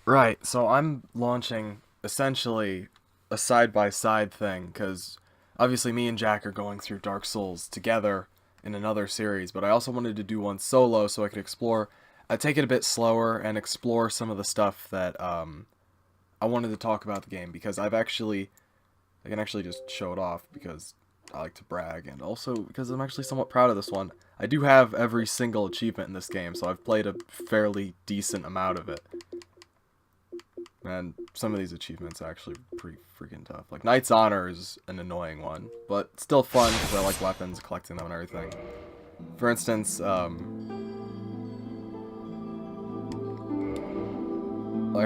Right, so I'm launching essentially a side-by-side thing, because obviously me and Jack are going through Dark Souls together in another series, but I also wanted to do one solo so I could explore, take it a bit slower and explore some of the stuff that I wanted to talk about the game, because I can actually just show it off because I like to brag, and also because I'm actually somewhat proud of this one. I do have every single achievement in this game, so I've played a fairly decent amount of it. And some of these achievements are actually pretty freaking tough. Like Knight's Honor is an annoying one, but still fun because I like weapons, collecting them, and everything. For instance, I've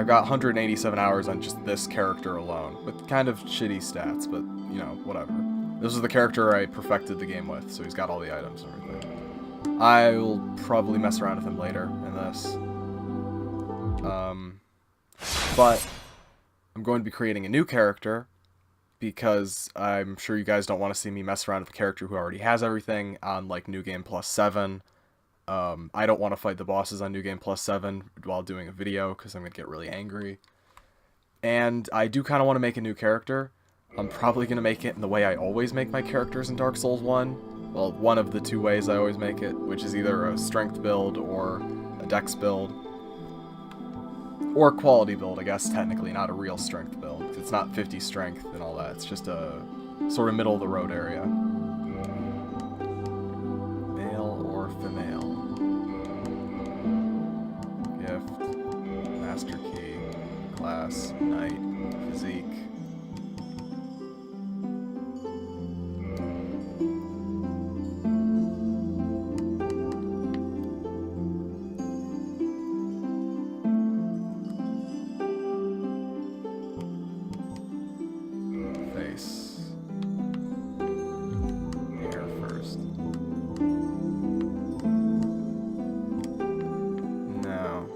got 187 hours on just this character alone, with kind of shitty stats, but you know, whatever. This is the character I perfected the game with, so he's got all the items and everything. I will probably mess around with him later in this. But I'm going to be creating a new character because I'm sure you guys don't want to see me mess around with a character who already has everything on like New Game Plus 7. I don't want to fight the bosses on New Game Plus 7 while doing a video because I'm going to get really angry. And I do kind of want to make a new character. I'm probably going to make it in the way I always make my characters in Dark Souls 1. Well, one of the two ways I always make it, which is either a strength build or a dex build. Or quality build, I guess, technically, not a real strength build. It's not 50 strength and all that. It's just a sort of middle of the road area. Male or female? Gift, master key, class, knight, physique. Face. Hair first. No.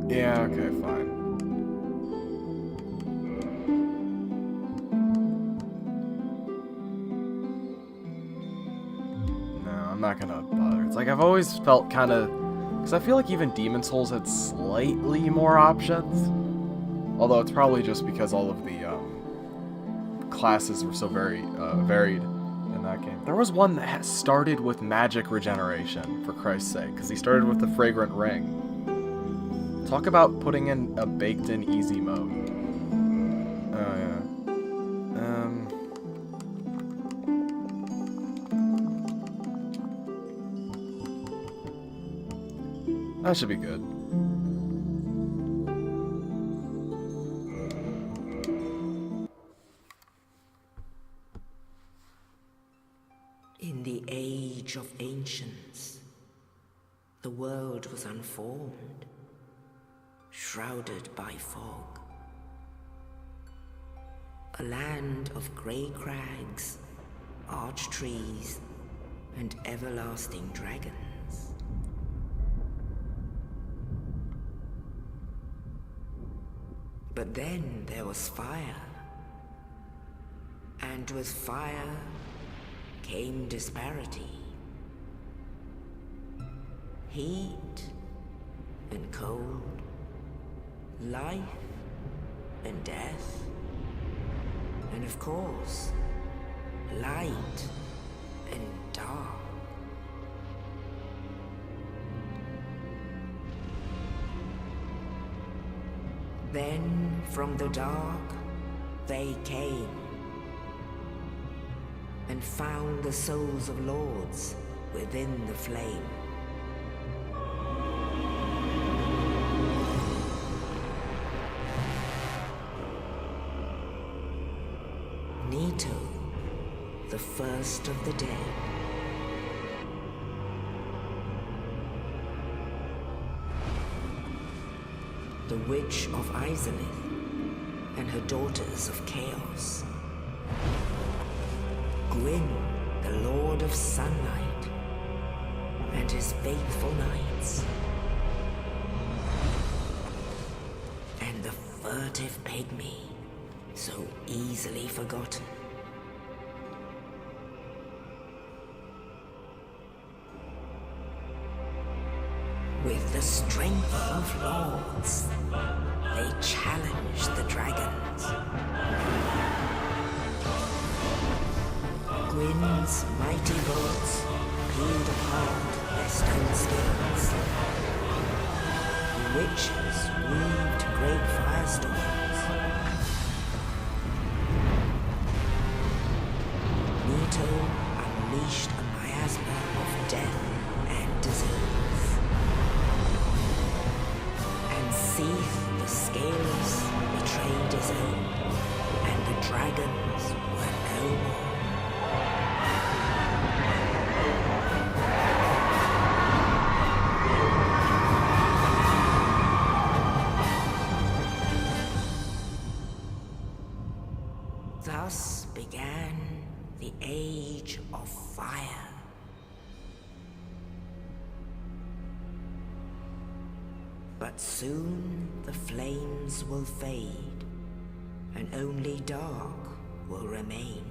Yeah, okay, fine. No, I'm not gonna bother. It's like I've always felt kind of... Because I feel like even Demon Souls had slightly more options. Although it's probably just because all of the classes were so very varied in that game. There was one that started with magic regeneration, for Christ's sake, because he started with the Fragrant Ring. Talk about putting in a baked-in easy mode. Oh, yeah. That should be good. In the age of ancients, the world was unformed, shrouded by fog. A land of grey crags, arch trees, and everlasting dragons. But then there was fire, and with fire came disparity. Heat and cold, life and death, and of course, light and dark. Then from the dark they came and found the souls of lords within the flame. Nito, the first of the dead. The Witch of Izalith and her daughters of Chaos. Gwyn, the Lord of Sunlight, and his faithful knights. And the furtive pygmy, so easily forgotten. With the strength of lords, they challenged the dragons. Gwyn's mighty bolts peeled apart their stone scales. The witches weaved great firestorms. Nito unleashed a miasma of death and disease. And Seath, the Scaleless, betrayed his own, and the dragons were no more. Thus began the Age of Fire. But soon the flames will fade, and only dark will remain.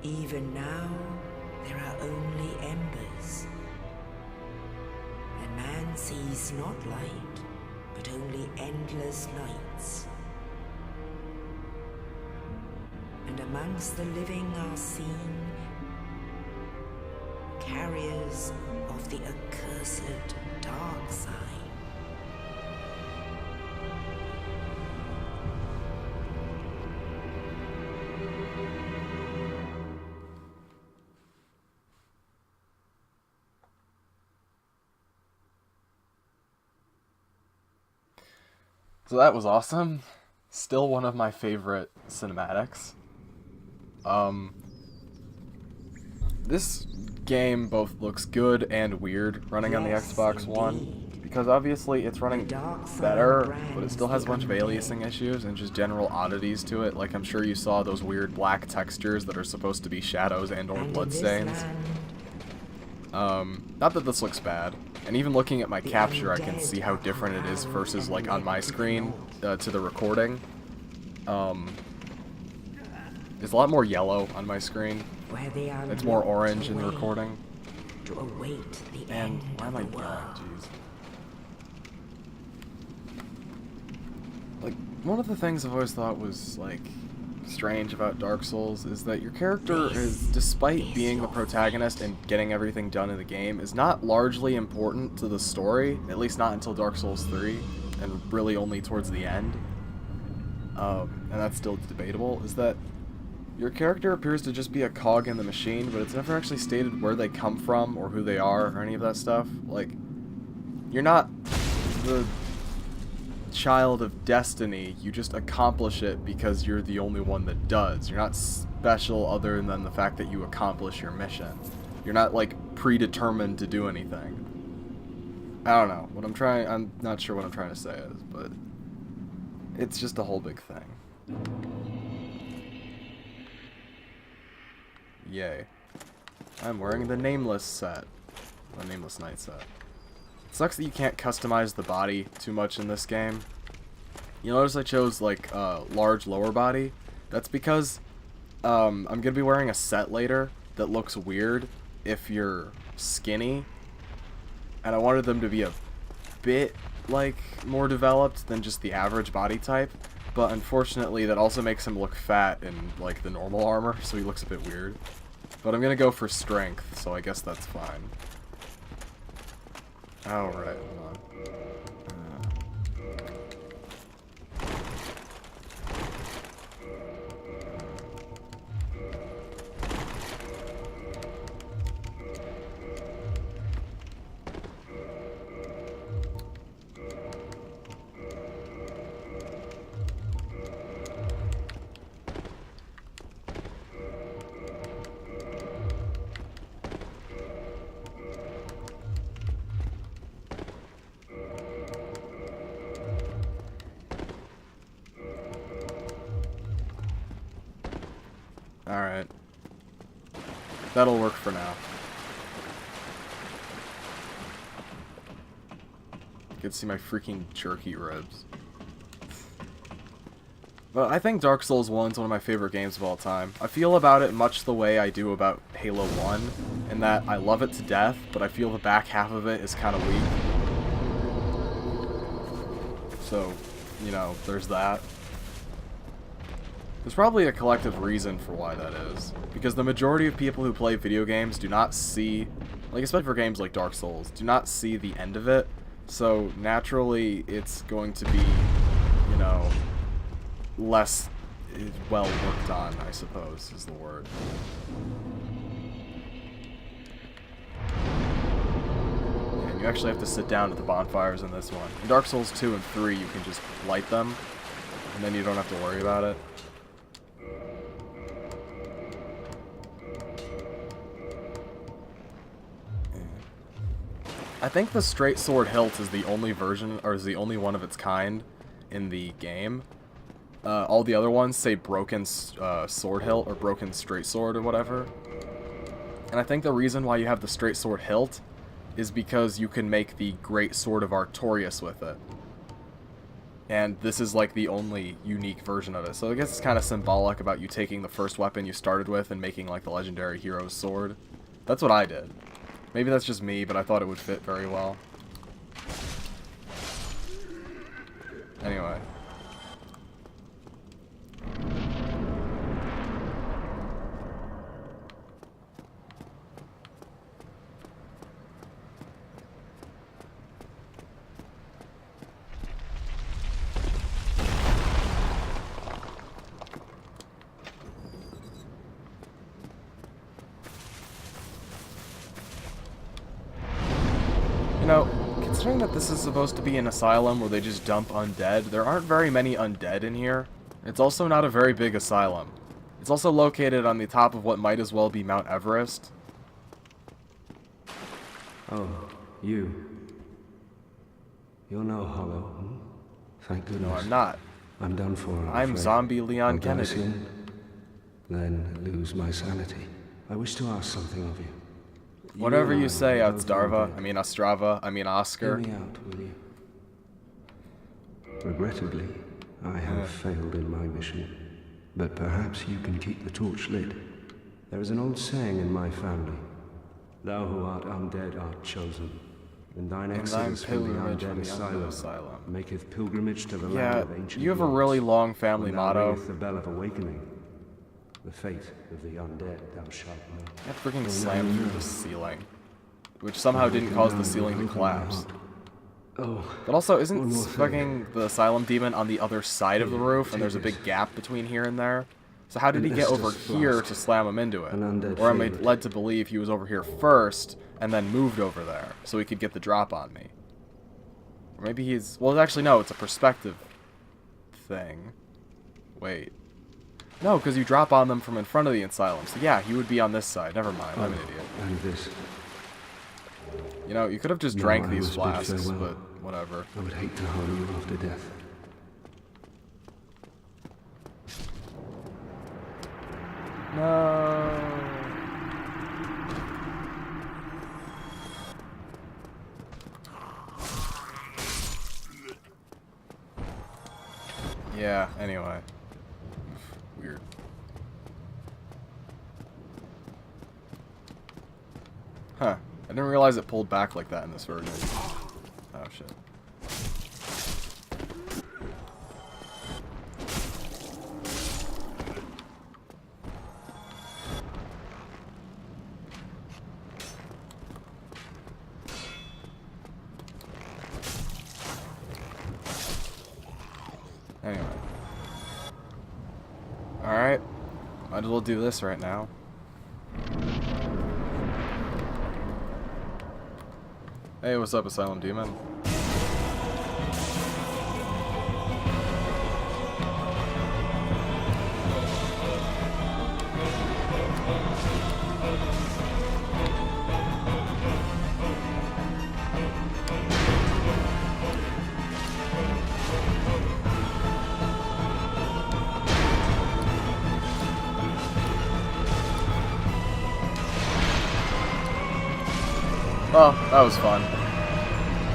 Even now, there are only embers. And man sees not light, but only endless nights. And amongst the living are seen carriers of the accursed dark side. So that was awesome. Still one of my favorite cinematics. This game both looks good and weird running on the Xbox One, because obviously it's running better, but it still has a bunch of aliasing issues and just general oddities to it. Like, I'm sure you saw those weird black textures that are supposed to be shadows and or bloodstains. Not that this looks bad, and even looking at my capture I can see how different it is versus like on my screen to the recording. There's a lot more yellow on my screen. It's more orange in the recording. To await the And end why am I of the yelling? world. Jeez. Like, one of the things I've always thought was like strange about Dark Souls is that your character is, despite being the protagonist and getting everything done in the game, is not largely important to the story, at least not until Dark Souls 3, and really only towards the end. And that's still debatable, is that your character appears to just be a cog in the machine, but it's never actually stated where they come from or who they are or any of that stuff. Like, you're not the child of destiny, you just accomplish it because you're the only one that does. You're not special other than the fact that you accomplish your mission. You're not, like, predetermined to do anything. I don't know. I'm not sure what I'm trying to say is, but it's just a whole big thing. Yay. I'm wearing the Nameless set. The Nameless Knight set. It sucks that you can't customize the body too much in this game. You notice I chose, like, large lower body? That's because, I'm gonna be wearing a set later that looks weird if you're skinny. And I wanted them to be a bit, like, more developed than just the average body type. But unfortunately, that also makes him look fat in, like, the normal armor, so he looks a bit weird. But I'm gonna go for strength, so I guess that's fine. Alright, hold on. Alright. That'll work for now. You can see my freaking jerky ribs. But I think Dark Souls 1 is one of my favorite games of all time. I feel about it much the way I do about Halo 1, in that I love it to death, but I feel the back half of it is kind of weak. So, you know, there's that. There's probably a collective reason for why that is. Because the majority of people who play video games do not see, like especially for games like Dark Souls, do not see the end of it. So naturally it's going to be, you know, less well worked on, I suppose, is the word. And you actually have to sit down at the bonfires in this one. In Dark Souls 2 and 3, you can just light them, and then you don't have to worry about it. I think the straight sword hilt is the only version, or is the only one of its kind in the game. All the other ones say broken sword hilt, or broken straight sword, or whatever. And I think the reason why you have the straight sword hilt is because you can make the Great Sword of Artorias with it. And this is like the only unique version of it. So I guess it's kind of symbolic about you taking the first weapon you started with and making like the legendary hero's sword. That's what I did. Maybe that's just me, but I thought it would fit very well. Anyway. You know, considering that this is supposed to be an asylum where they just dump undead, there aren't very many undead in here. It's also not a very big asylum. It's also located on the top of what might as well be Mount Everest. Oh, you. You're no hollow, hmm? Thank goodness. No, I'm not. I'm done for. I'm afraid. zombie Leon I'll die Kennedy. soon, then lose my sanity. I wish to ask something of you. Whatever and you I say, are both Outstarva. undead. I mean Ostrava. I mean Oscar. Hear me out, will you? Regrettably, I have failed in my mission, but perhaps you can keep the torch lit. There is an old saying in my family: "Thou who art undead art chosen, and thine exodus from the undead asylum maketh pilgrimage to the land Yeah, of ancient you have a lords. really long family When thou motto. ringest the bell of awakening, the fate of the undead thou shalt know." I freaking slammed through the ceiling, which somehow didn't cause the ceiling to collapse. Oh, But also, isn't one more thing. fucking the asylum demon on the other side of the roof, and there's a big gap between here and there? So how did he get over here to slam him into it? An undead Or am I favorite. led to believe he was over here first, and then moved over there, so he could get the drop on me? Or maybe he's... Well, actually, no, it's a perspective thing. Wait. No, because you drop on them from in front of the asylum. So yeah, he would be on this side. Never mind, I'm an idiot. and this. You know, you could have just No, drank I these must bid flasks, farewell. but whatever. I would hate to harm you after death. No. Yeah, anyway. Weird. Huh. I didn't realize it pulled back like that in this version. Oh, shit. Anyway. Alright. Might as well do this right now. Hey, what's up, Asylum Demon? Well, that was fun.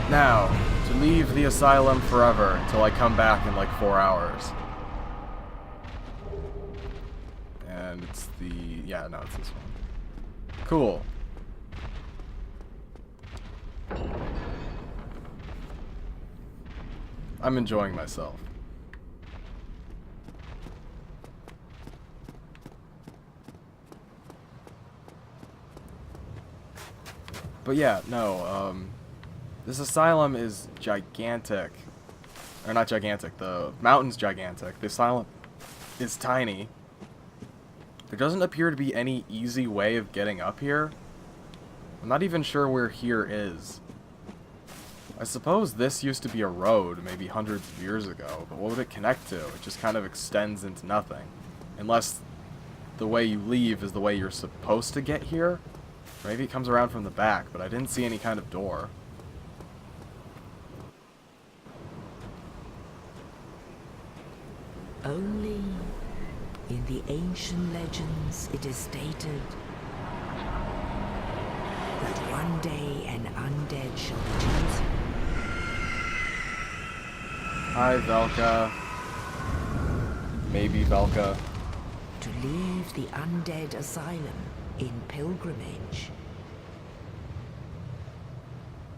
Now, to leave the asylum forever until I come back in like 4 hours. And it's the... yeah, no, it's this one. Cool. I'm enjoying myself. But yeah, no, this asylum is gigantic. Or not gigantic, the mountain's gigantic. The asylum is tiny. There doesn't appear to be any easy way of getting up here. I'm not even sure where here is. I suppose this used to be a road, maybe hundreds of years ago, but what would it connect to? It just kind of extends into nothing. Unless the way you leave is the way you're supposed to get here. Maybe it comes around from the back, but I didn't see any kind of door. Only in the ancient legends it is stated that one day an undead shall be chosen. Hi, Velka. Maybe Velka. To leave the undead asylum in pilgrimage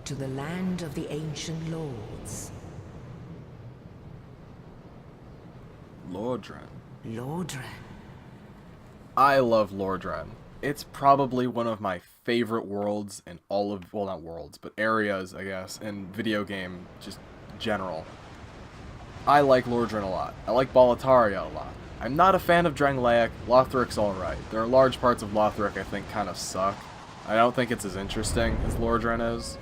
to the land of the ancient lords. Lordran. Lordran. I love Lordran. It's probably one of my favorite worlds in all of, well, not worlds, but areas, I guess, in video game, just general. I like Lordran a lot. I like Boletaria a lot. I'm not a fan of Drangleic. Lothric's alright. There are large parts of Lothric I think kind of suck. I don't think it's as interesting as Lordran is.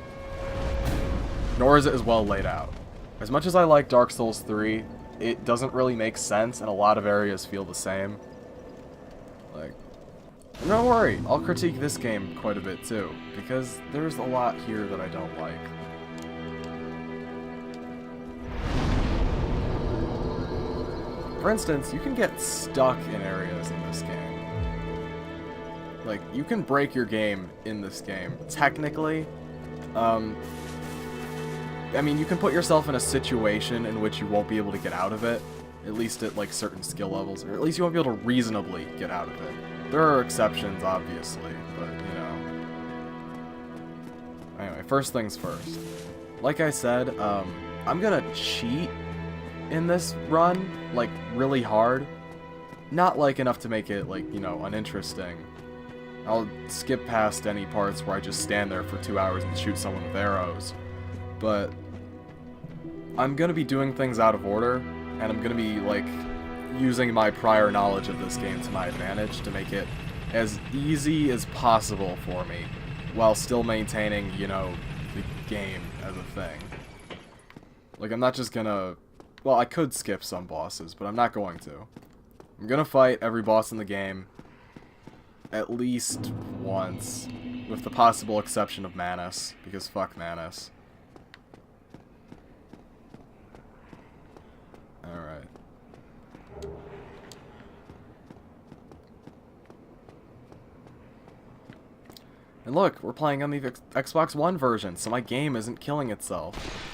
Nor is it as well laid out. As much as I like Dark Souls 3, it doesn't really make sense, and a lot of areas feel the same. Like, don't worry, I'll critique this game quite a bit too, because there's a lot here that I don't like. For instance, you can get stuck in areas in this game. Like, you can break your game in this game. Technically, I mean, you can put yourself in a situation in which you won't be able to get out of it, at least at, like, certain skill levels, or at least you won't be able to reasonably get out of it. There are exceptions, obviously, but, you know. Anyway, first things first. Like I said, I'm gonna cheat in this run, like, really hard. Not, like, enough to make it, like, you know, uninteresting. I'll skip past any parts where I just stand there for 2 hours and shoot someone with arrows. But I'm gonna be doing things out of order, and I'm gonna be, like, using my prior knowledge of this game to my advantage to make it as easy as possible for me, while still maintaining, you know, the game as a thing. Like, I'm not just gonna... Well, I could skip some bosses, but I'm not going to. I'm gonna fight every boss in the game at least once, with the possible exception of Manus, because fuck Manus. Alright. And look, we're playing on the Xbox One version, so my game isn't killing itself.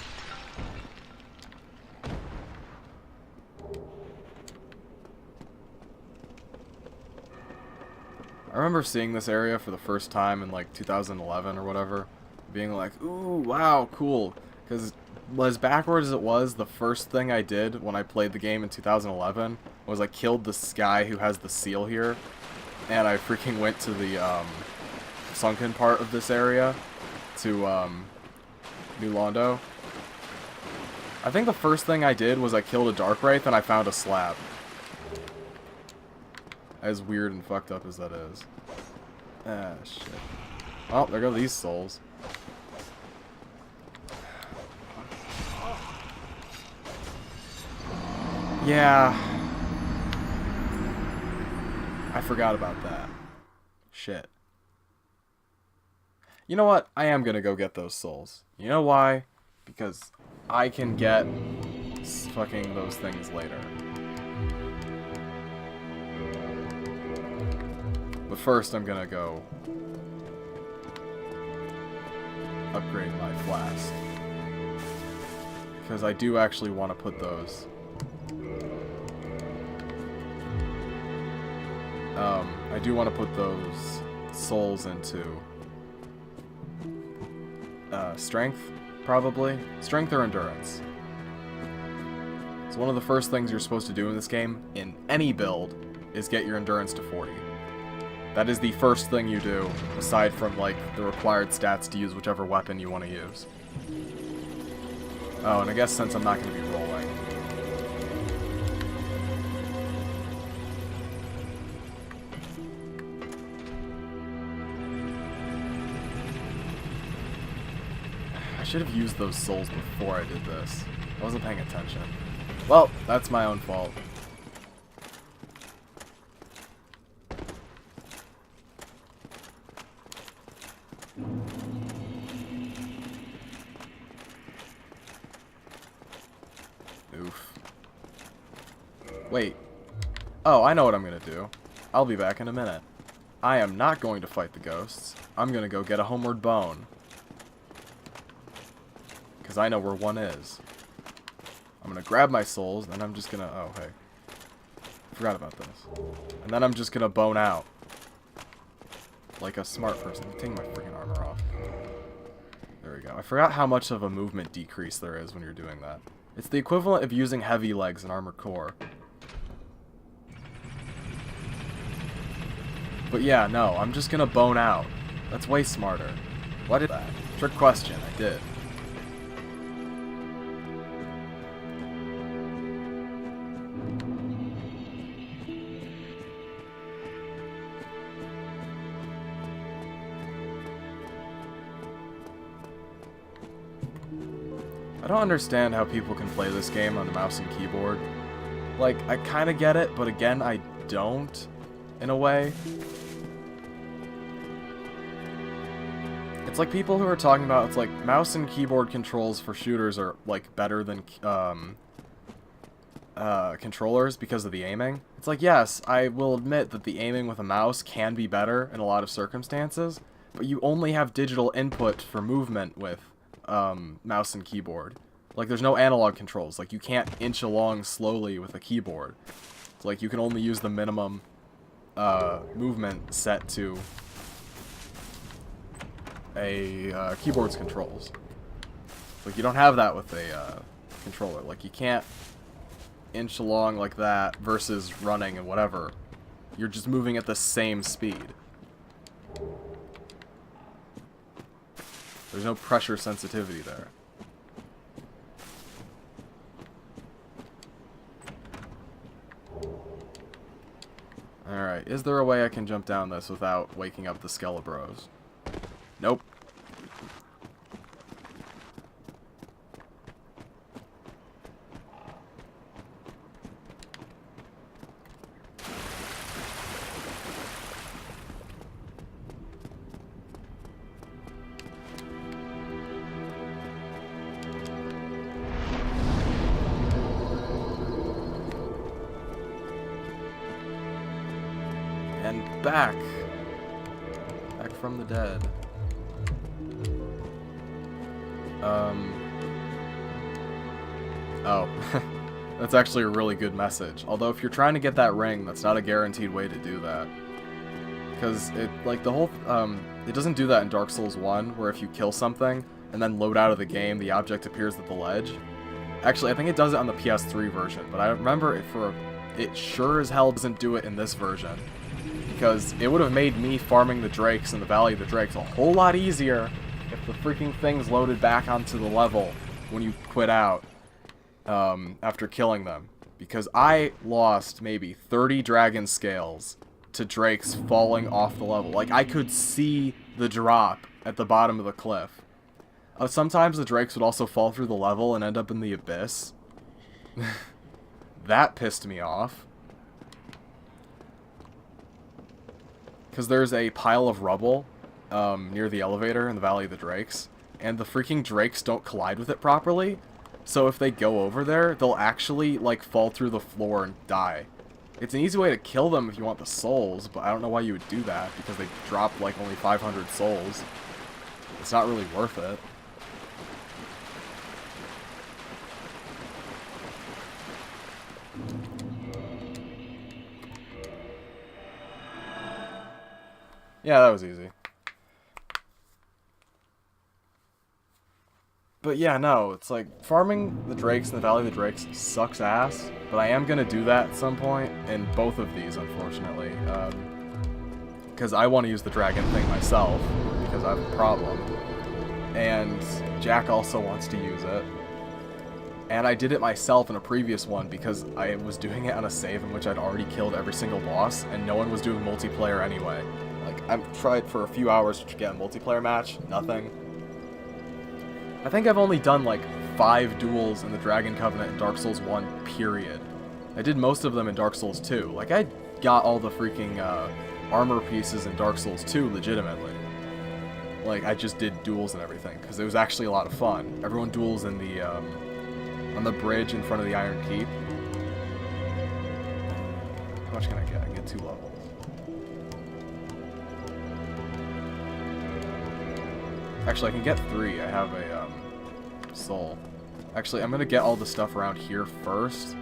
I remember seeing this area for the first time in like 2011 or whatever, being like, ooh, wow, cool. Because as backward as it was, the first thing I did when I played the game in 2011 was I killed this guy who has the seal here, and I freaking went to the sunken part of this area to New Londo. I think the first thing I did was I killed a Dark Wraith and I found a slab. As weird and fucked up as that is. Ah, shit. Oh, there go these souls. Yeah. I forgot about that. Shit. You know what? I am gonna go get those souls. You know why? Because I can get fucking those things later. But first I'm gonna go upgrade my flask. Because I do actually want to put those... I do want to put those souls into... strength, probably? Strength or endurance. So one of the first things you're supposed to do in this game, in any build, is get your endurance to 40. That is the first thing you do, aside from, like, the required stats to use whichever weapon you want to use. Oh, and I guess since I'm not going to be rolling... I should have used those souls before I did this. I wasn't paying attention. Well, that's my own fault. Oof. Wait. Oh, I know what I'm gonna do. I'll be back in a minute. I am not going to fight the ghosts. I'm gonna go get a homeward bone. Because I know where one is. I'm gonna grab my souls, then I'm just gonna... Oh, hey. Forgot about this. And then I'm just gonna bone out. Like a smart person. Take my freaking armor off. There we go. I forgot how much of a movement decrease there is when you're doing that. It's the equivalent of using heavy legs in Armored Core. But yeah, no, I'm just gonna bone out. That's way smarter. Why did that? Trick question, I did. I don't understand how people can play this game on the mouse and keyboard. Like, I kinda get it, but again, I don't, in a way. It's like people who are talking about, it's like, mouse and keyboard controls for shooters are, like, better than, controllers because of the aiming. It's like, yes, I will admit that the aiming with a mouse can be better in a lot of circumstances, but you only have digital input for movement with mouse and keyboard. Like, there's no analog controls. Like, you can't inch along slowly with a keyboard. It's like, you can only use the minimum movement set to a keyboard's controls. Like, you don't have that with a controller. Like, you can't inch along like that versus running and whatever. You're just moving at the same speed. There's no pressure sensitivity there. Alright, is there a way I can jump down this without waking up the Skelebros? Nope. And back from the dead. Oh, that's actually a really good message. Although if you're trying to get that ring, that's not a guaranteed way to do that. Because it, like, the whole, it doesn't do that in Dark Souls 1, where if you kill something and then load out of the game, the object appears at the ledge. Actually, I think it does it on the PS3 version, but I remember it sure as hell doesn't do it in this version. Because it would have made me farming the Drakes in the Valley of the Drakes a whole lot easier if the freaking things loaded back onto the level when you quit out after killing them. Because I lost maybe 30 dragon scales to Drakes falling off the level. Like, I could see the drop at the bottom of the cliff. Sometimes the Drakes would also fall through the level and end up in the abyss. That pissed me off. Because there's a pile of rubble near the elevator in the Valley of the Drakes, and the freaking Drakes don't collide with it properly, so if they go over there, they'll actually, like, fall through the floor and die. It's an easy way to kill them if you want the souls, but I don't know why you would do that, because they drop, like, only 500 souls. it's not really worth it. Yeah, that was easy. But yeah, no, it's like, farming the Drakes in the Valley of the Drakes sucks ass, but I am going to do that at some point in both of these, unfortunately. Because I want to use the dragon thing myself, because I have a problem. And Jack also wants to use it. And I did it myself in a previous one because I was doing it on a save in which I'd already killed every single boss, and no one was doing multiplayer anyway. Like, I've tried for a few hours to get a multiplayer match, nothing. I think I've only done like 5 duels in the Dragon Covenant in Dark Souls 1, period. I did most of them in Dark Souls 2. Like, I got all the freaking armor pieces in Dark Souls 2 legitimately. Like, I just did duels and everything, because it was actually a lot of fun. Everyone duels in the, on the bridge in front of the Iron Keep. How much can I get? I can get 2 levels. Actually, I can get 3. I have a, soul. Actually, I'm gonna get all the stuff around here first,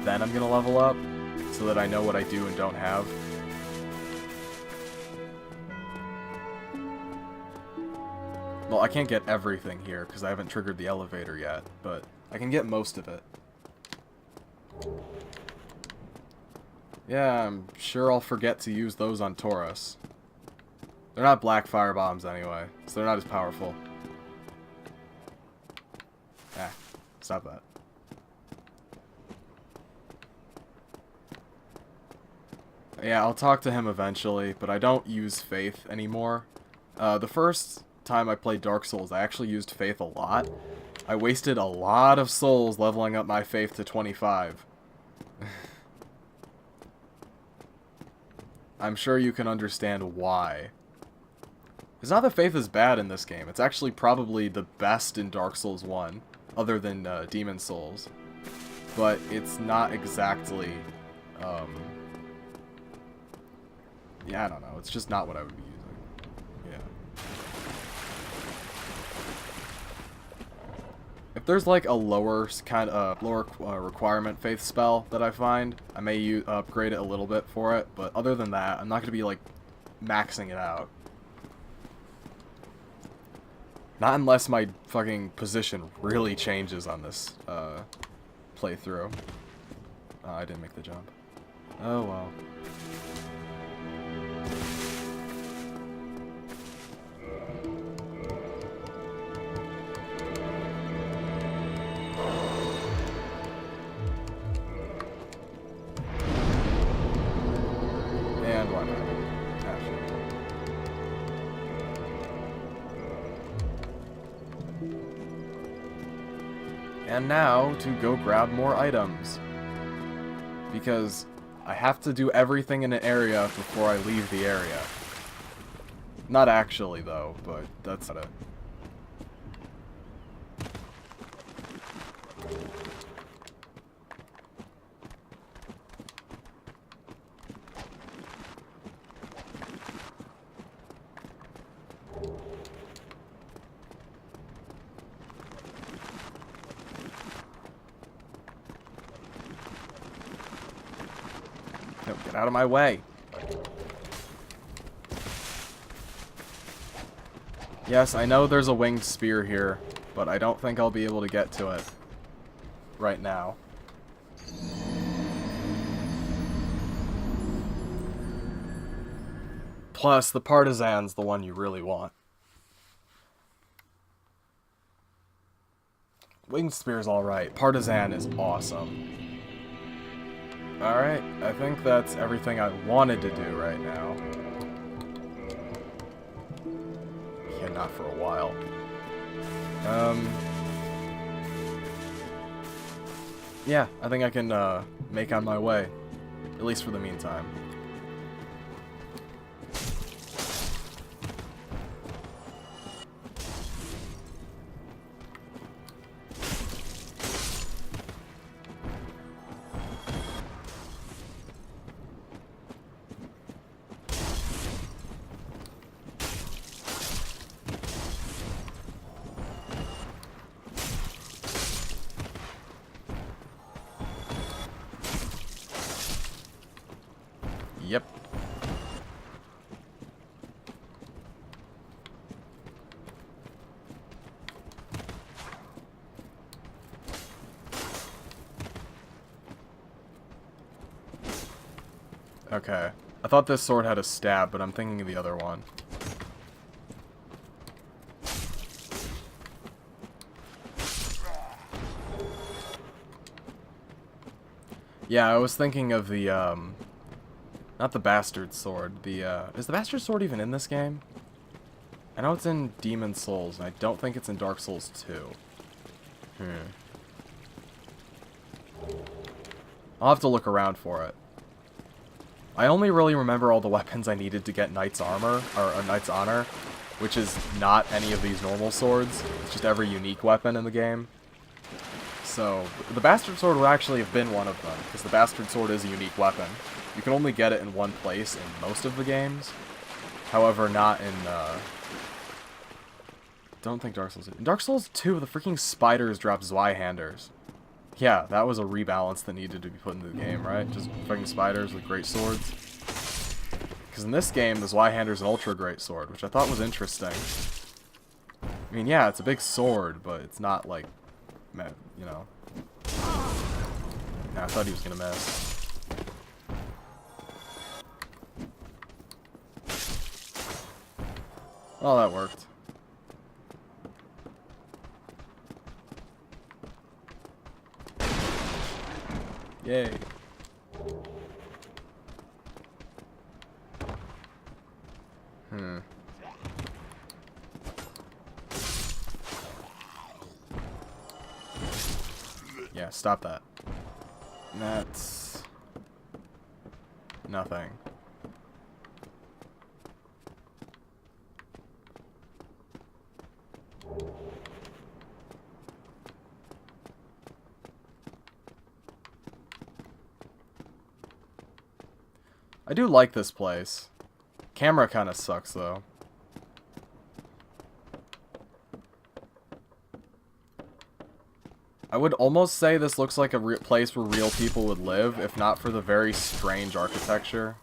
then I'm gonna level up, so that I know what I do and don't have. Well, I can't get everything here, because I haven't triggered the elevator yet, but I can get most of it. Yeah, I'm sure I'll forget to use those on Taurus. They're not black fire bombs anyway, so they're not as powerful. Ah, stop that. Yeah, I'll talk to him eventually, but I don't use Faith anymore. The first time I played Dark Souls, I actually used Faith a lot. I wasted a lot of souls leveling up my Faith to 25. I'm sure you can understand why. It's not that Faith is bad in this game. It's actually probably the best in Dark Souls 1, other than Demon Souls. But it's not exactly, yeah, I don't know. It's just not what I would be using. Yeah. If there's like a lower kind of requirement Faith spell that I find, I may upgrade it a little bit for it. But other than that, I'm not going to be like maxing it out. Not unless my fucking position really changes on this playthrough. Oh, I didn't make the jump. Oh well. And why not? And now to go grab more items. Because I have to do everything in an area before I leave the area. Not actually though, but that's not it. No, get out of my way. Yes, I know there's a winged spear here, but I don't think I'll be able to get to it right now. Plus, the Partisan's the one you really want. Winged spear's alright. Partisan is awesome. Alright, I think that's everything I wanted to do right now. Yeah, not for a while. Yeah, I think I can make on my way. At least for the meantime. Okay. I thought this sword had a stab, but I'm thinking of the other one. Yeah, I was thinking of the, not the bastard sword. The, is the bastard sword even in this game? I know it's in Demon Souls, and I don't think it's in Dark Souls 2. I'll have to look around for it. I only really remember all the weapons I needed to get Knight's Armor, or Knight's Honor, which is not any of these normal swords. It's just every unique weapon in the game. So, the Bastard Sword would actually have been one of them, because the Bastard Sword is a unique weapon. You can only get it in one place in most of the games. However, not in, don't think Dark Souls 2. In Dark Souls 2, the freaking spiders drop Zweihanders. Yeah, that was a rebalance that needed to be put into the game, right? Just fucking spiders with great swords. Because in this game, the Zweihander's an ultra great sword, which I thought was interesting. I mean, yeah, it's a big sword, but it's not like, you know. Nah, I thought he was gonna miss. Well, that worked. Yay. Yeah, stop that. That's nothing. I do like this place. Camera kind of sucks, though. I would almost say this looks like a place where real people would live, if not for the very strange architecture.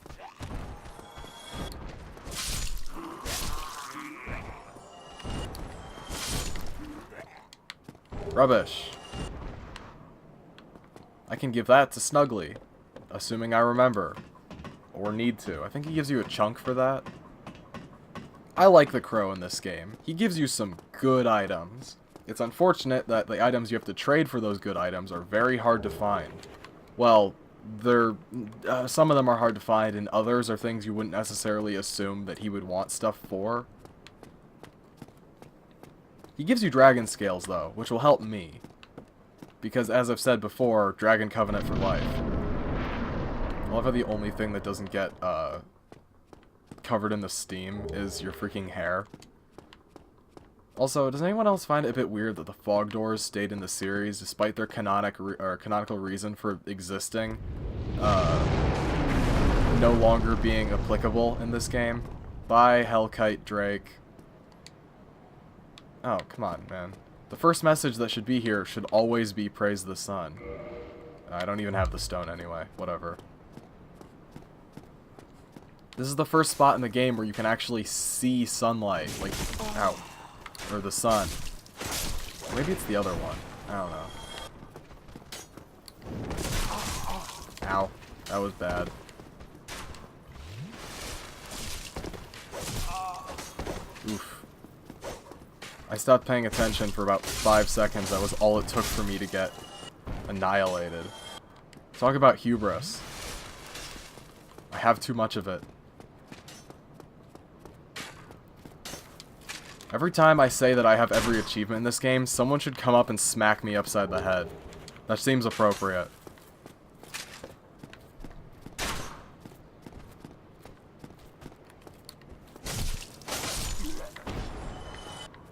Rubbish. I can give that to Snuggly, assuming I remember. Or need to. I think he gives you a chunk for that. I like the crow in this game. He gives you some good items. It's unfortunate that the items you have to trade for those good items are very hard to find. Well, some of them are hard to find, and others are things you wouldn't necessarily assume that he would want stuff for. He gives you dragon scales, though, which will help me. Because, as I've said before, Dragon Covenant for life. I love how the only thing that doesn't get covered in the steam is your freaking hair. Also, does anyone else find it a bit weird that the fog doors stayed in the series despite their canonical reason for existing no longer being applicable in this game? Bye, Hellkite Drake. Oh, come on, man. The first message that should be here should always be praise the sun. I don't even have the stone anyway. Whatever. This is the first spot in the game where you can actually see sunlight. Like, ow. Or the sun. Or maybe it's the other one. I don't know. Ow. That was bad. Oof. I stopped paying attention for about 5 seconds. That was all it took for me to get annihilated. Talk about hubris. I have too much of it. Every time I say that I have every achievement in this game, someone should come up and smack me upside the head. That seems appropriate.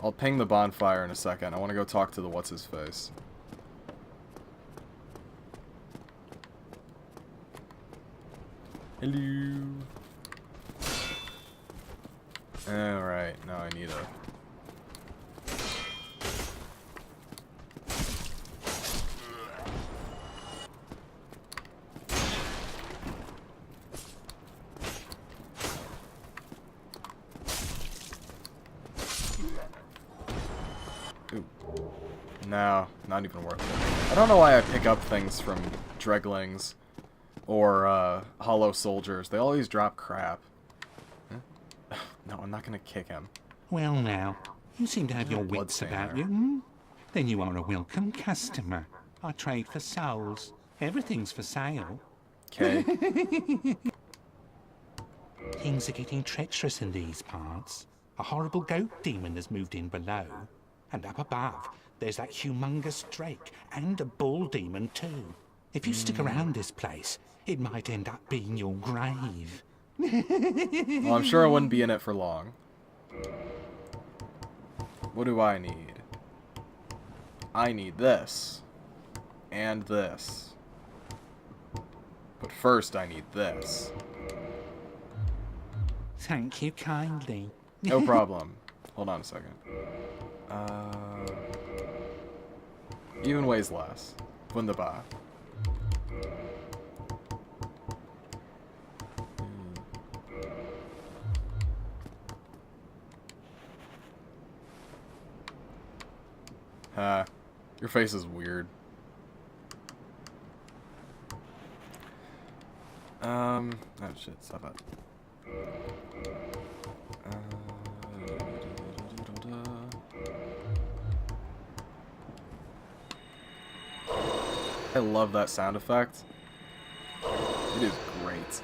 I'll ping the bonfire in a second. I want to go talk to the what's-his-face. Hello. Alright, now I need a... Ooh. No, not even worth it. I don't know why I pick up things from Dreglings. or hollow soldiers. They always drop crap. Huh? No, I'm not gonna kick him. Well now, you seem to have your Blood wits stain about there. you, hmm? Then you are a welcome customer. I trade for souls. Everything's for sale. Okay. Things are getting treacherous in these parts. A horrible goat demon has moved in below. And up above, there's that humongous drake and a bull demon too. If you stick around this place, it might end up being your grave. Well, I'm sure I wouldn't be in it for long. What do I need? I need this. And this. But first I need this. Thank you kindly. No problem. Hold on a second. Even weighs less. Wunderbar. Your face is weird. Oh shit, stop it. I love that sound effect. It is great.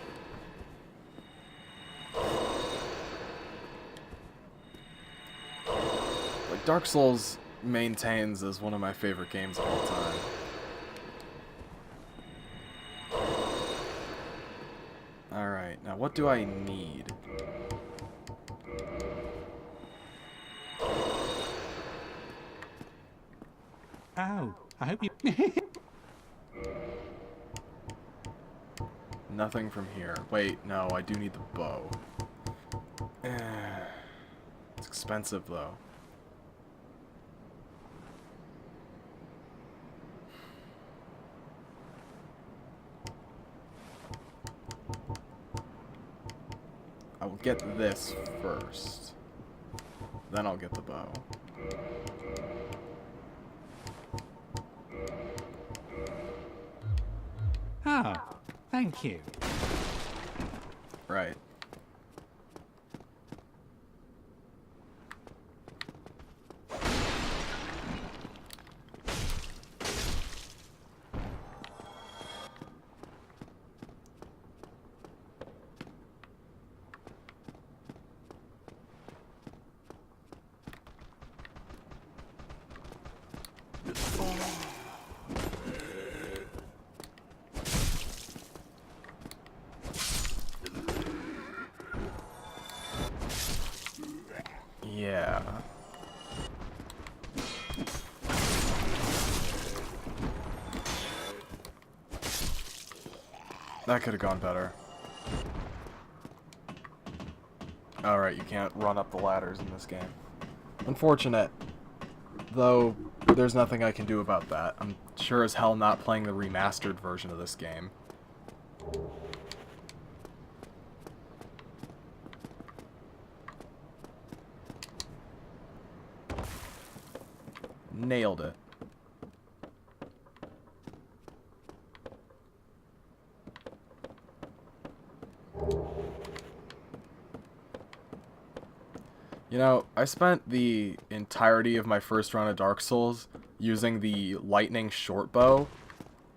Like, Dark Souls maintains as one of my favorite games of all time. Alright, now what do I need? Oh, I hope you... Nothing from here. Wait, no, I do need the bow. It's expensive, though. I will get this first. Then I'll get the bow. Ah, thank you. Right. Yeah. That could have gone better. Alright, you can't run up the ladders in this game. Unfortunate. Though, there's nothing I can do about that. I'm sure as hell not playing the remastered version of this game. Nailed it. You know, I spent the entirety of my first run of Dark Souls using the lightning short bow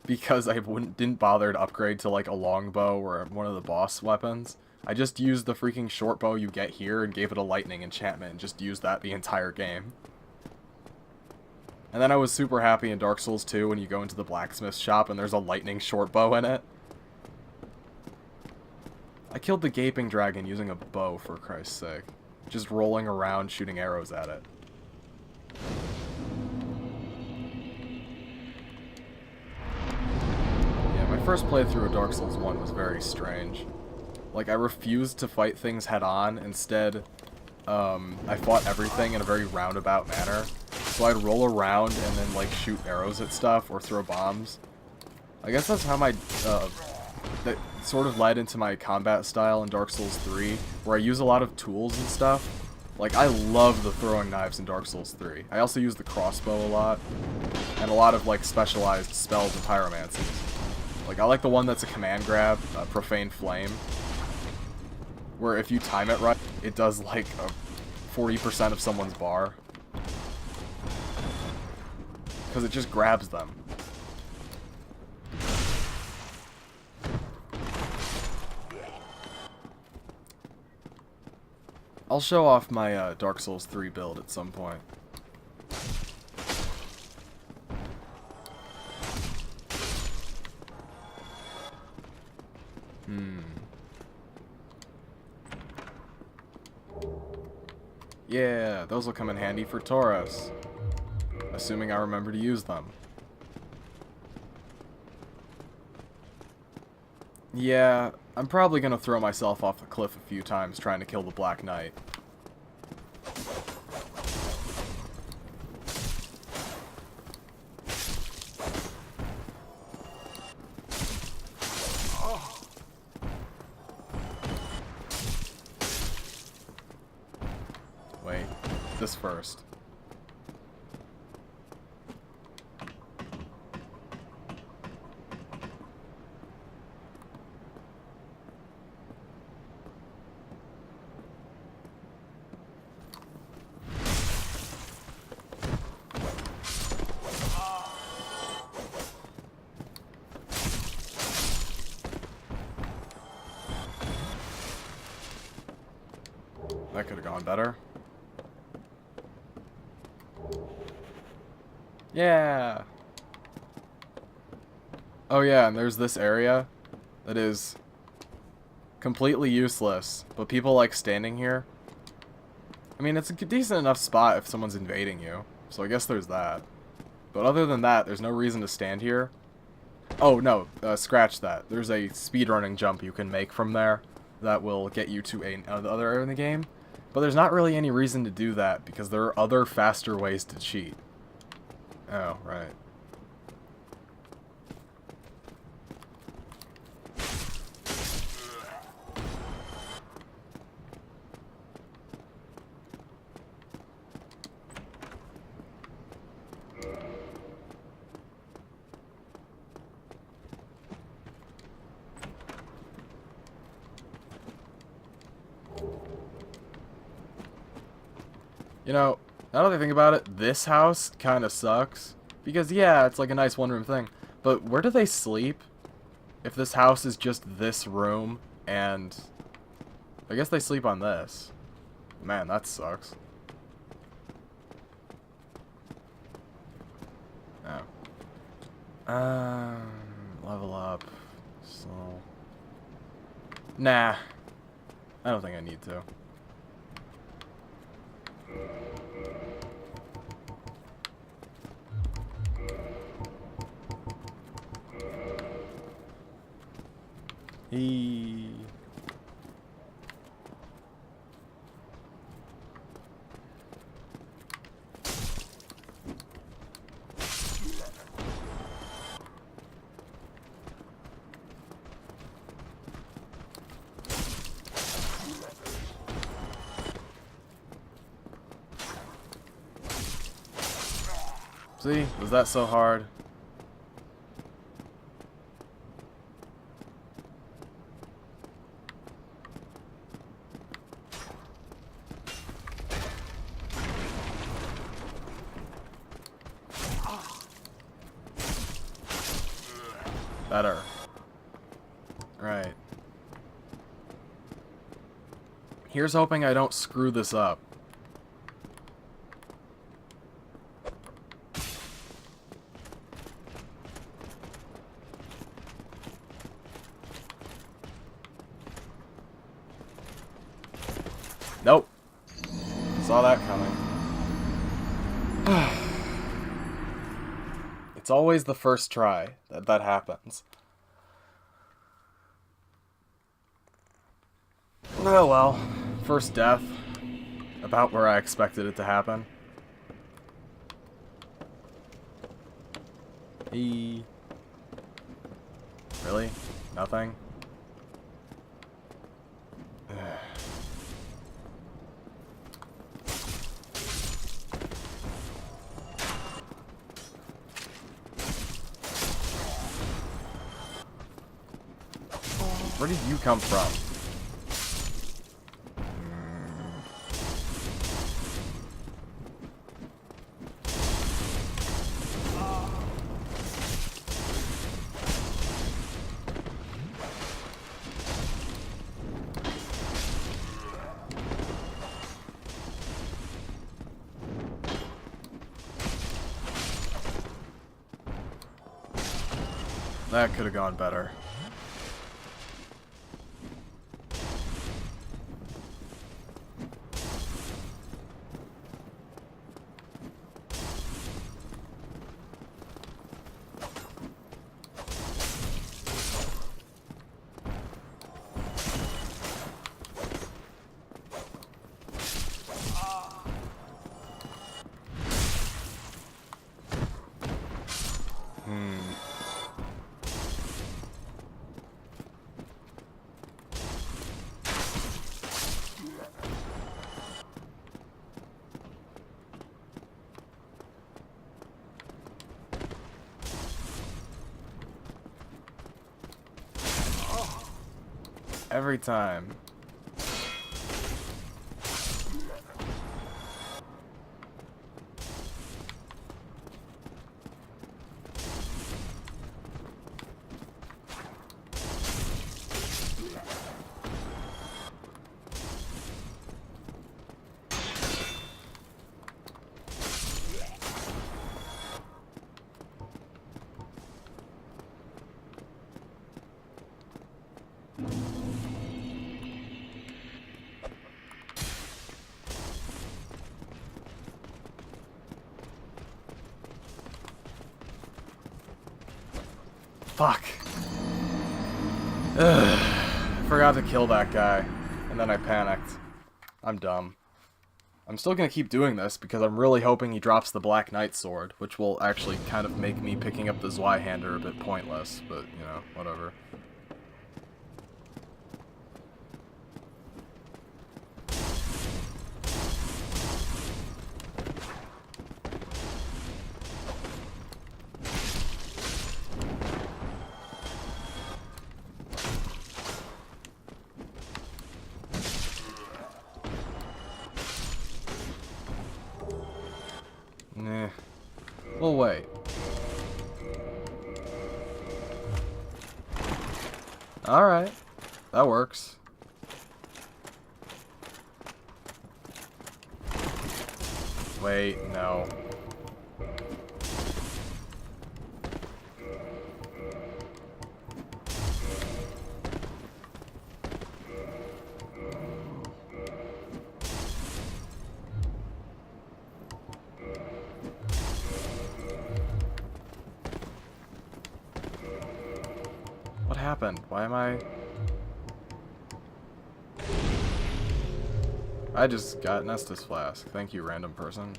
because I didn't bother to upgrade to like a long bow or one of the boss weapons. I just used the freaking short bow you get here and gave it a lightning enchantment and just used that the entire game. And then I was super happy in Dark Souls 2 when you go into the blacksmith shop and there's a lightning short bow in it. I killed the gaping dragon using a bow, for Christ's sake. Just rolling around shooting arrows at it. Yeah, my first playthrough of Dark Souls 1 was very strange. Like, I refused to fight things head on. Instead, I fought everything in a very roundabout manner. So I'd roll around and then, like, shoot arrows at stuff or throw bombs. I guess that's how my, that sort of led into my combat style in Dark Souls 3, where I use a lot of tools and stuff. Like, I love the throwing knives in Dark Souls 3. I also use the crossbow a lot, and a lot of, like, specialized spells and pyromancies. Like, I like the one that's a command grab, Profane Flame, where if you time it right, it does like a 40% of someone's bar. Because it just grabs them. I'll show off my Dark Souls 3 build at some point. Yeah, those will come in handy for Taurus. Assuming I remember to use them. Yeah, I'm probably gonna throw myself off the cliff a few times trying to kill the Black Knight. Wait, this first. That could have gone better. Yeah. Oh yeah, and there's this area that is completely useless, but people like standing here. I mean, it's a decent enough spot if someone's invading you, so I guess there's that. But other than that, there's no reason to stand here. Oh no, scratch that. There's a speedrunning jump you can make from there that will get you to another area in the game. But there's not really any reason to do that, because there are other faster ways to cheat. Oh, right. You know, now that I think about it, this house kind of sucks. Because, yeah, it's like a nice one-room thing. But where do they sleep? If this house is just this room, and... I guess they sleep on this. Man, that sucks. Oh. Level up. So... Nah. I don't think I need to. See? Was that so hard? Better. Right. Here's hoping I don't screw this up. Nope. Saw that coming. It's always the first try that happens. Oh well. First death. About where I expected it to happen. Really? Nothing? Where did you come from? That could have gone better. Every time. Fuck. Ugh. Forgot to kill that guy, and then I panicked. I'm dumb. I'm still gonna keep doing this because I'm really hoping he drops the Black Knight sword, which will actually kind of make me picking up the Zweihander a bit pointless, but, you know, whatever. Nah. We'll wait. Alright. That works. Wait, no. What happened? Why am I just got Nestus Flask. Thank you, random person.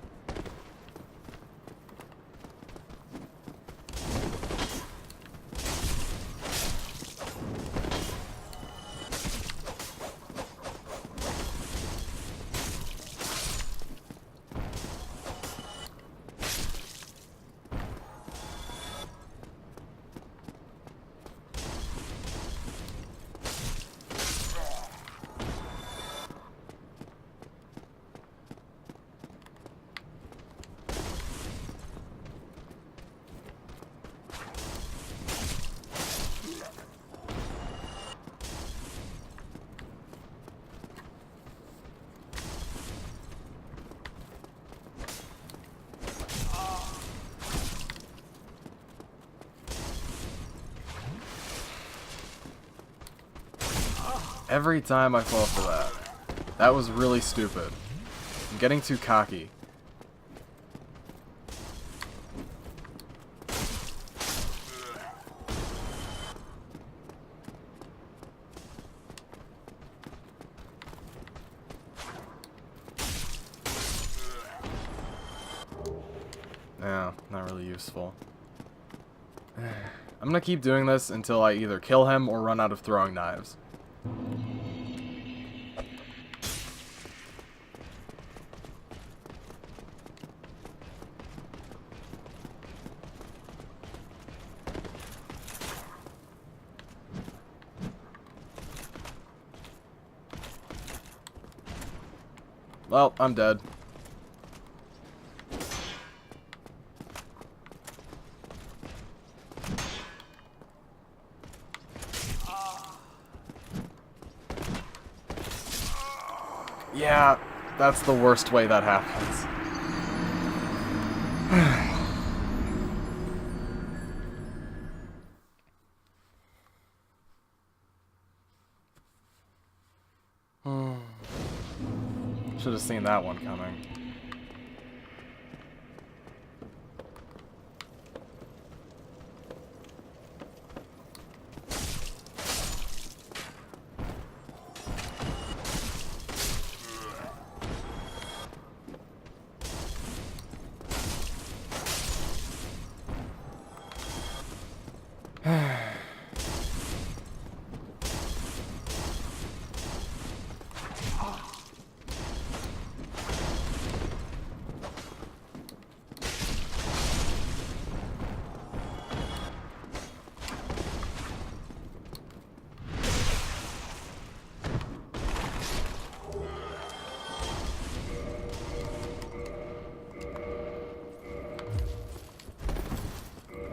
Every time I fall for that. That was really stupid. I'm getting too cocky. No, not really useful. I'm gonna keep doing this until I either kill him or run out of throwing knives. Well, I'm dead. Yeah, that's the worst way that happens. Should have seen that one coming.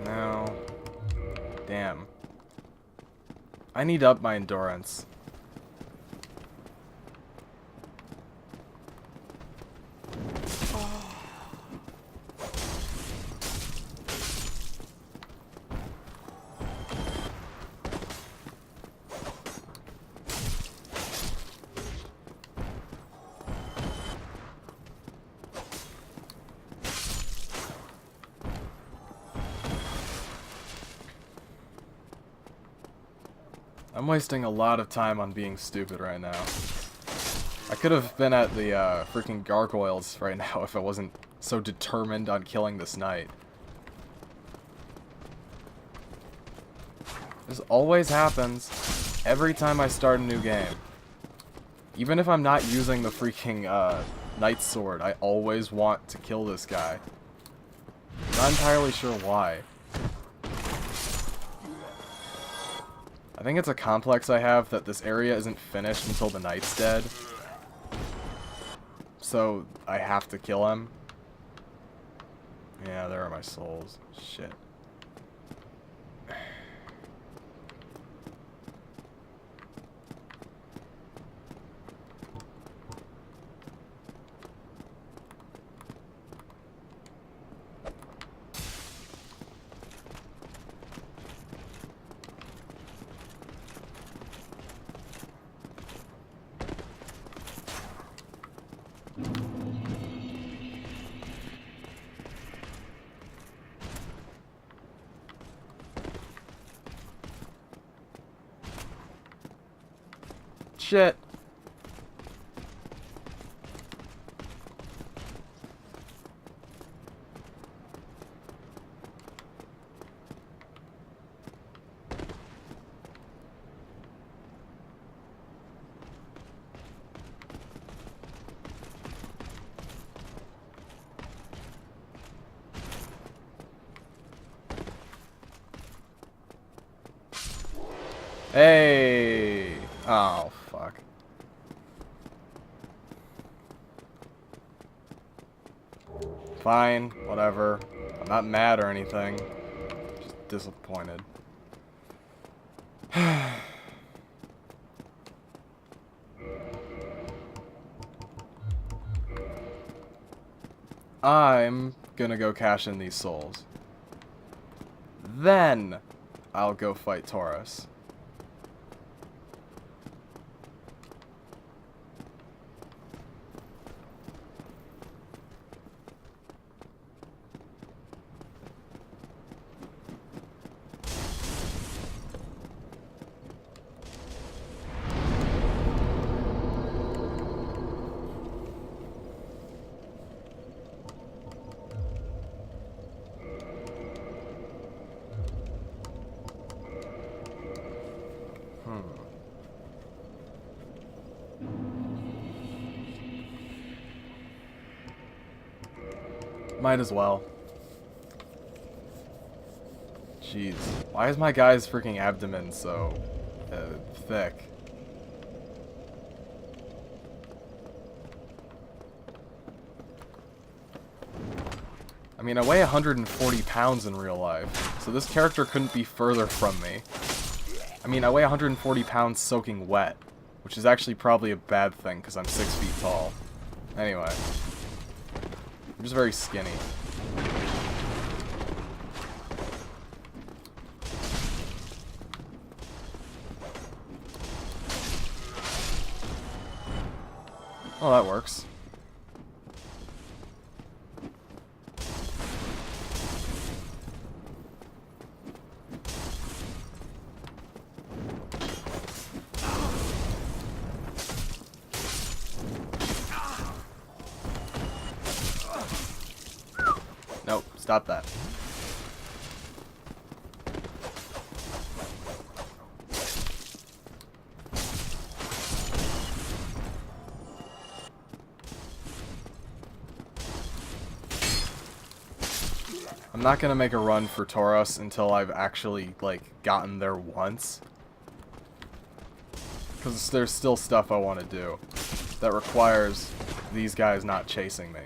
No. Damn. I need to up my endurance. I'm wasting a lot of time on being stupid right now. I could have been at the freaking gargoyles right now if I wasn't so determined on killing this knight. This always happens every time I start a new game. Even if I'm not using the freaking knight sword, I always want to kill this guy. Not entirely sure why. I think it's a complex I have that this area isn't finished until the knight's dead. So I have to kill him. Yeah, there are my souls. Shit. Shit. Hey. Oh, fuck. Fine, whatever. I'm not mad or anything. Just disappointed. I'm gonna go cash in these souls. Then I'll go fight Taurus. Might as well. Jeez. Why is my guy's freaking abdomen so thick? I mean, I weigh 140 pounds in real life, so this character couldn't be further from me. I mean, I weigh 140 pounds soaking wet, which is actually probably a bad thing, because I'm 6 feet tall. Anyway. I'm just very skinny. Oh, that works. Nope, stop that. I'm not gonna make a run for Tauros until I've actually, like, gotten there once. Because there's still stuff I want to do that requires these guys not chasing me.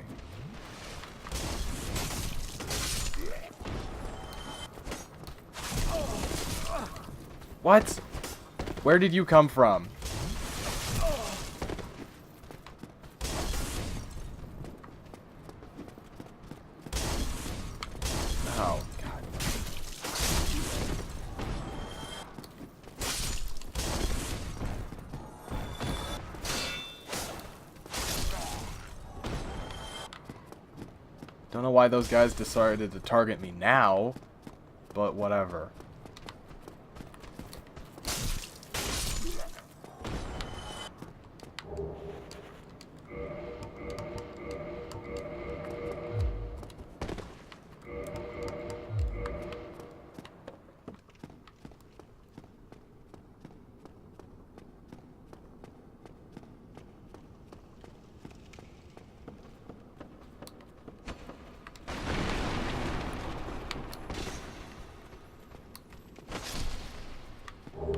What? Where did you come from? Oh, God. Don't know why those guys decided to target me now, but whatever.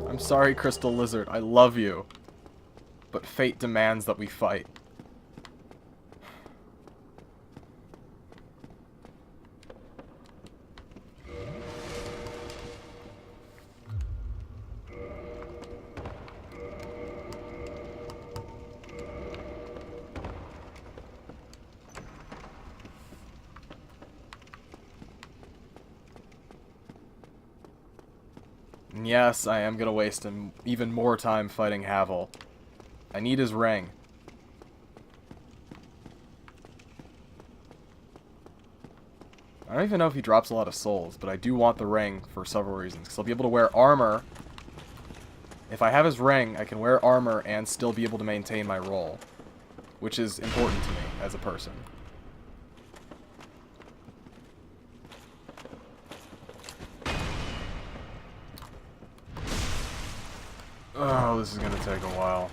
I'm sorry, Crystal Lizard. I love you. But fate demands that we fight. And yes, I am gonna waste even more time fighting Havel. I need his ring. I don't even know if he drops a lot of souls, but I do want the ring for several reasons. Because I'll be able to wear armor. If I have his ring, I can wear armor and still be able to maintain my role. Which is important to me as a person. Oh, this is gonna take a while.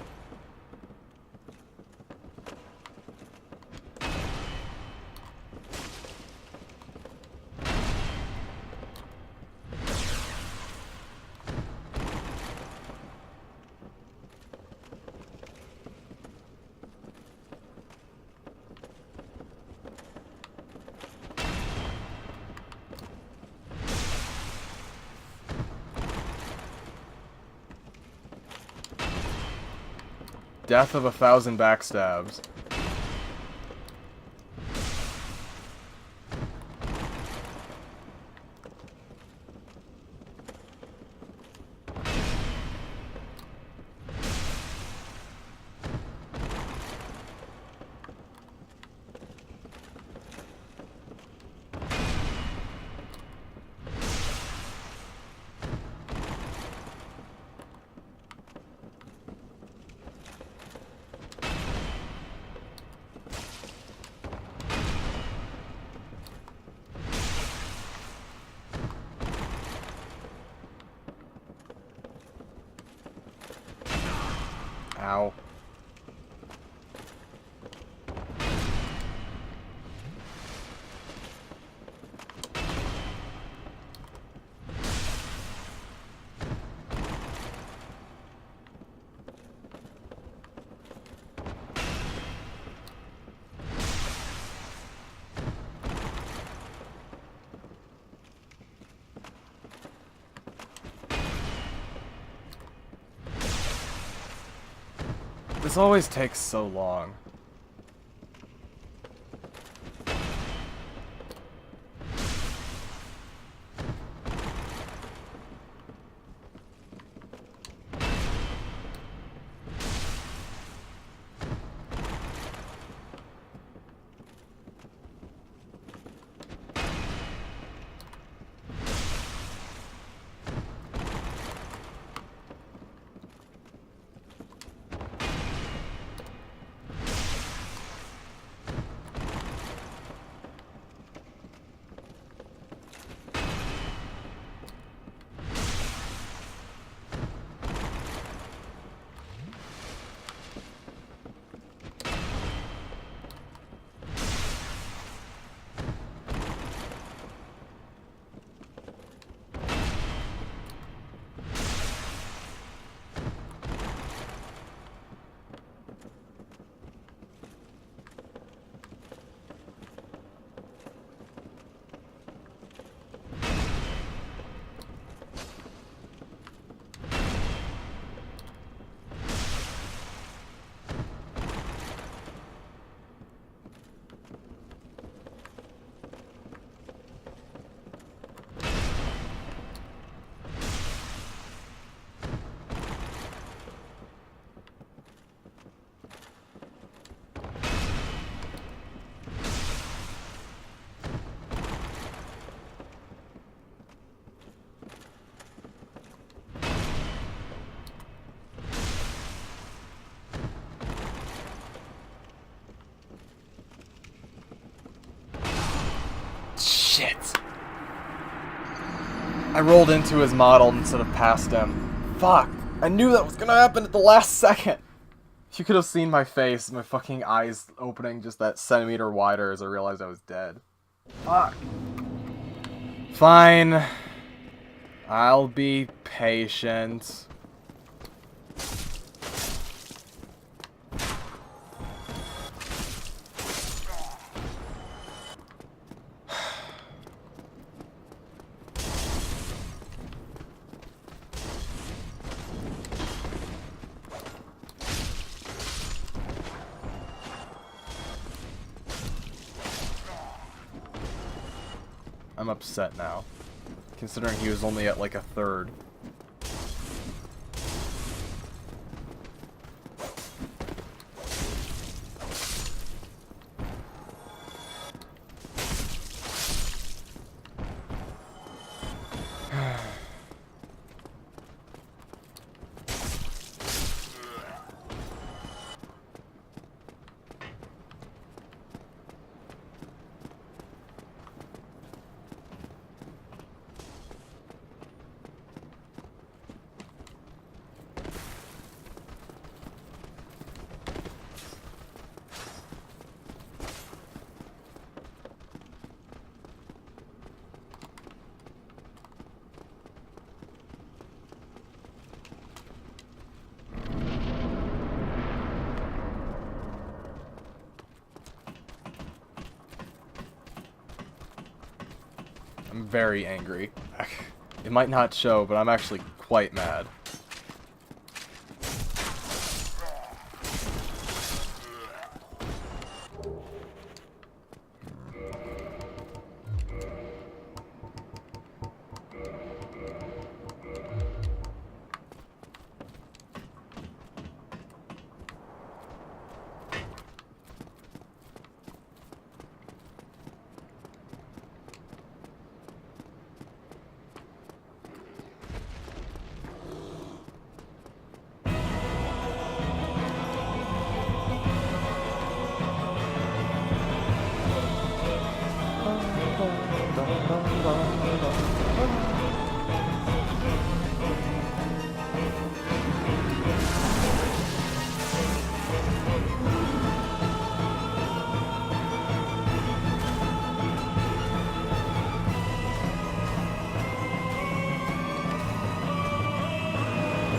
Death of 1,000 backstabs. Ow. This always takes so long. Shit. I rolled into his model instead of past him. Fuck. I knew that was gonna happen at the last second. You could have seen my face, my fucking eyes opening just that centimeter wider as I realized I was dead. Fuck. Fine. I'll be patient. I'm upset now, considering he was only at like a third. I'm very angry. It might not show, but I'm actually quite mad.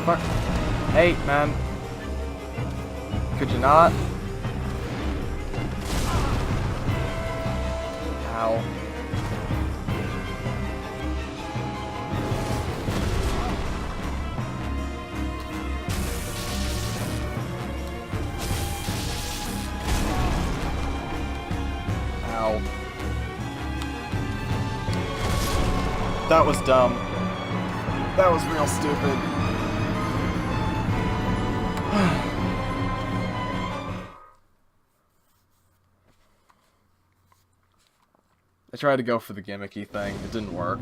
Fuck. Hey, man. Could you not? Ow. That was dumb. That was real stupid. I tried to go for the gimmicky thing. It didn't work.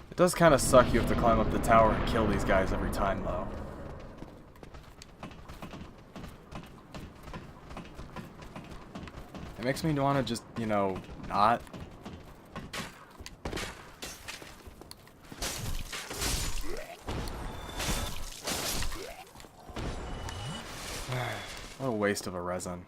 It does kind of suck you have to climb up the tower and kill these guys every time, though. It makes me want to just, you know, not. What a waste of a resin.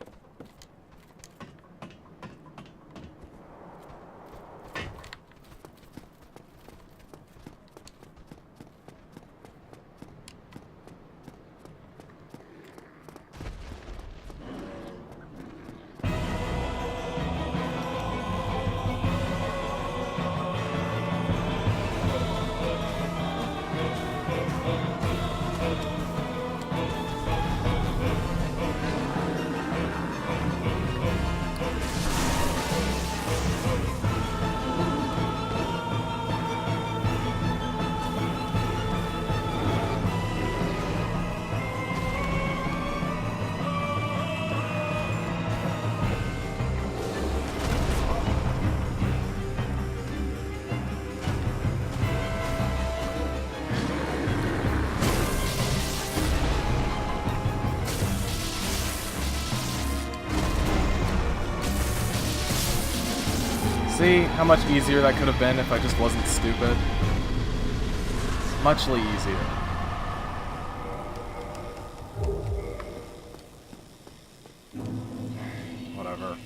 See how much easier that could have been if I just wasn't stupid? Muchly easier. Whatever.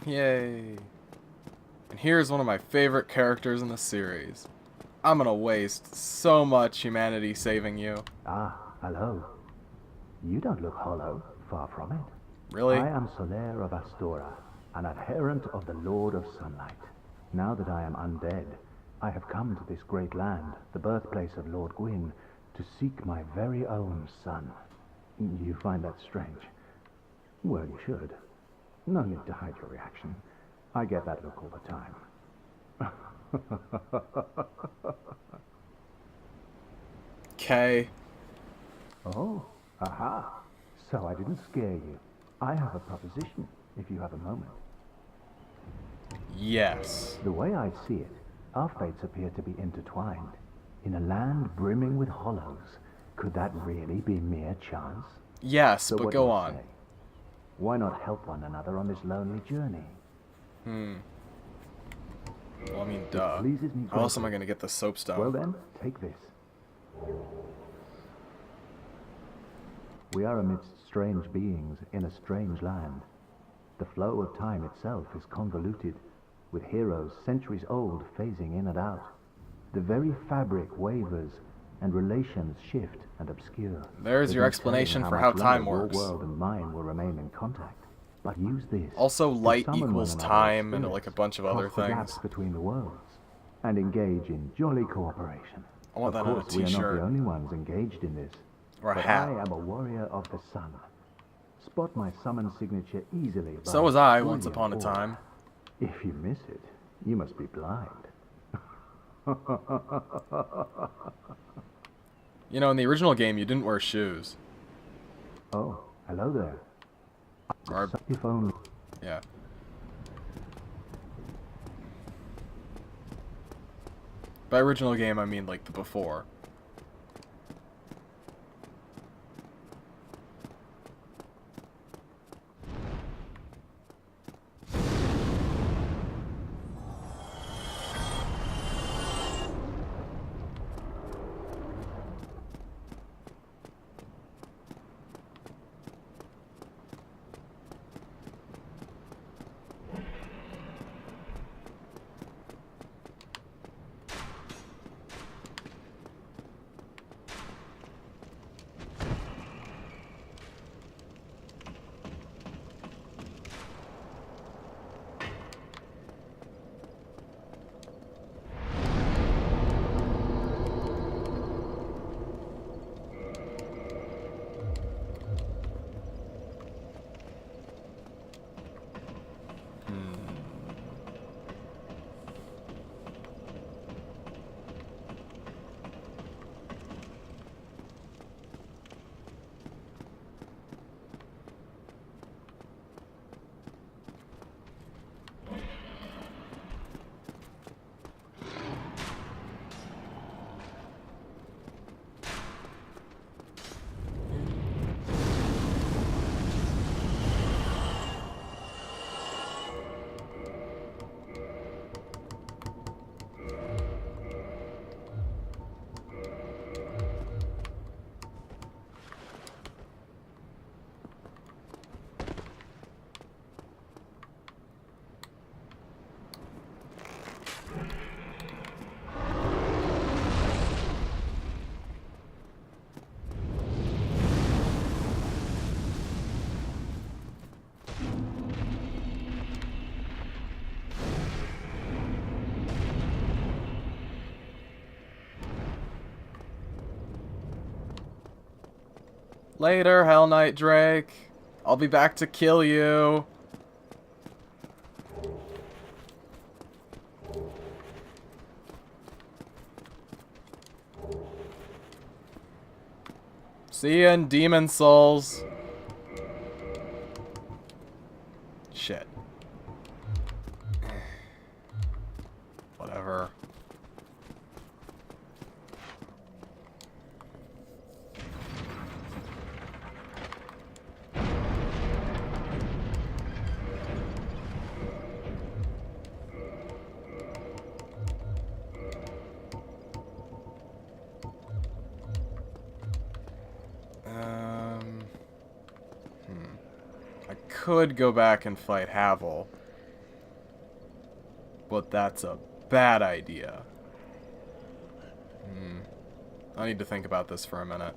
Yay. And here's one of my favorite characters in the series. I'm gonna waste so much humanity saving you. Ah, hello. You don't look hollow, far from it. Really? I am Solaire of Astora, an adherent of the Lord of Sunlight. Now that I am undead, I have come to this great land, the birthplace of Lord Gwyn, to seek my very own son. You find that strange? Well, you should. No need to hide your reaction. I get that look all the time. Okay. Oh, aha. So I didn't scare you. I have a proposition, if you have a moment. Yes. The way I see it, our fates appear to be intertwined. In a land brimming with hollows, could that really be mere chance? Yes, So but what go do you on. say? Why not help one another on this lonely journey? Well, I mean, duh. Pleases me How else am I greatly. gonna get the soapstone? Well then, take this. We are amidst strange beings in a strange land. The flow of time itself is convoluted, with heroes centuries old phasing in and out. The very fabric wavers, and relations shift and obscure. There's your no explanation telling for how much time longer works. Your world and mine will remain in contact. But use this. Also, to light summon one equals another as time and spirits, like a bunch of other cross the gaps things. between the worlds, and engage in jolly cooperation. I want Of that on a course, we are not t-shirt. the only ones engaged in this. Or a but hat. I am a warrior of the sun. Spot my summon signature easily. So by was I Julian once upon a Orr. time. If you miss it, you must be blind. You know, in the original game, you didn't wear shoes. Oh, hello there. Or, If only. yeah. By original game, I mean like the before. Later, Hell Knight Drake. I'll be back to kill you. See ya in Demon Souls. Shit. Whatever. I could go back and fight Havel, but that's a bad idea. I need to think about this for a minute.